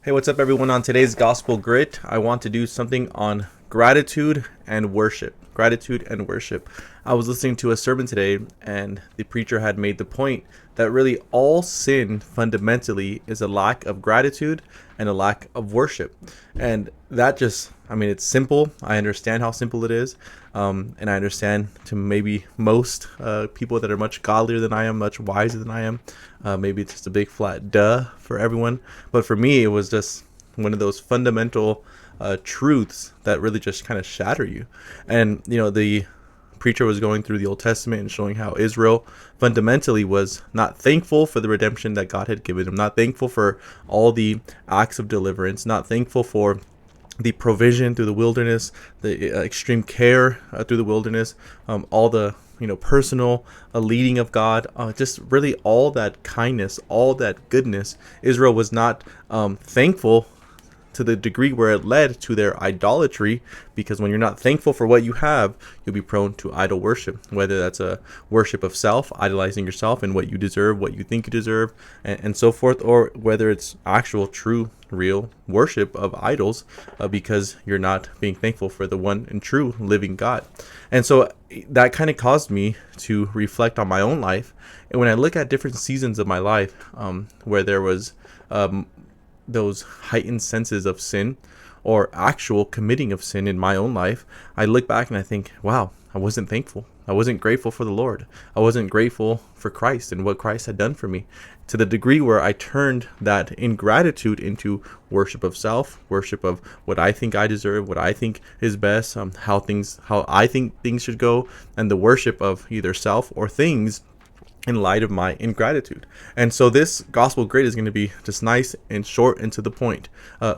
Hey, what's up, everyone? On today's Gospel Grit, I want to do something on gratitude and worship. Gratitude and worship. I was listening to a sermon today, and the preacher had made the point that really all sin fundamentally is a lack of gratitude and a lack of worship. And that just, it's simple. I understand how simple it is. And I understand to maybe most people that are much godlier than I am, much wiser than I am. Maybe it's just a big flat duh for everyone. But for me, it was just one of those fundamental truths that really just kind of shatter you. And, the preacher was going through the Old Testament and showing how Israel fundamentally was not thankful for the redemption that God had given him, not thankful for all the acts of deliverance, not thankful for the provision through the wilderness, the extreme care through the wilderness, all the personal leading of God, just really all that kindness, all that goodness. Israel was not thankful to the degree where it led to their idolatry, because when you're not thankful for what you have, you'll be prone to idol worship, whether that's a worship of self, idolizing yourself and what you deserve, what you think you deserve, and so forth, or whether it's actual, true, real worship of idols, because you're not being thankful for the one and true living God. And so that kind of caused me to reflect on my own life. And when I look at different seasons of my life, where there was those heightened senses of sin or actual committing of sin in my own life, I look back and I think, wow, I wasn't thankful. I wasn't grateful for the Lord. I wasn't grateful for Christ and what Christ had done for me, to the degree where I turned that ingratitude into worship of self, worship of what I think I deserve, what I think is best, how I think things should go, and the worship of either self or things in light of my ingratitude. And so this gospel grid is going to be just nice and short and to the point.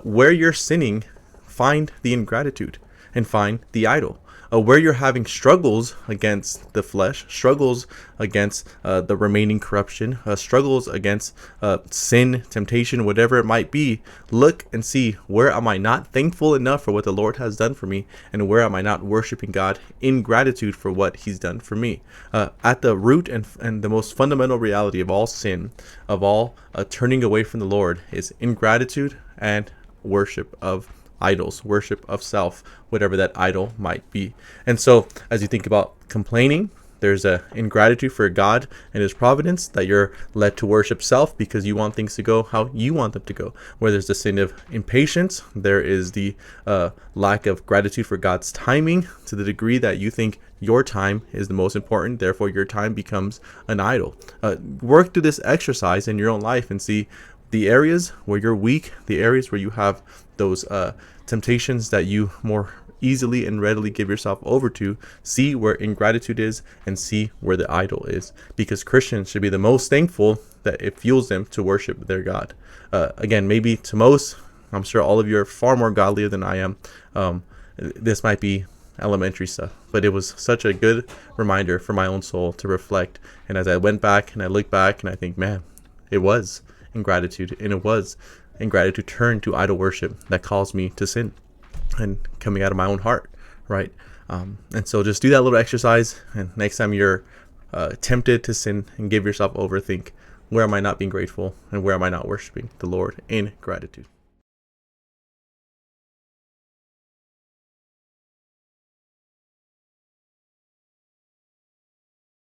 Where you're sinning, find the ingratitude and find the idol. Where you're having struggles against the flesh, struggles against the remaining corruption, struggles against sin, temptation, whatever it might be, look and see, where am I not thankful enough for what the Lord has done for me, and where am I not worshiping God in gratitude for what he's done for me. At the root and the most fundamental reality of all sin, of all turning away from the Lord, is ingratitude and worship of idols, worship of self, whatever that idol might be. And so as you think about complaining, there's a ingratitude for God and his providence, that you're led to worship self because you want things to go how you want them to go. Where there's the sin of impatience, there is the lack of gratitude for God's timing, to the degree that you think your time is the most important, therefore your time becomes an idol. Work through this exercise in your own life and see the areas where you're weak, the areas where you have those temptations that you more easily and readily give yourself over to. See where ingratitude is and see where the idol is, because Christians should be the most thankful that it fuels them to worship their God. Again, maybe to most, I'm sure all of you are far more godlier than I am. This might be elementary stuff, but it was such a good reminder for my own soul to reflect. And as I went back and I look back and I think, man, it was ingratitude, and it was ingratitude turned to idol worship that caused me to sin, and coming out of my own heart, right? And so just do that little exercise, and next time you're tempted to sin and give yourself over, think, where am I not being grateful, and where am I not worshiping the Lord in gratitude?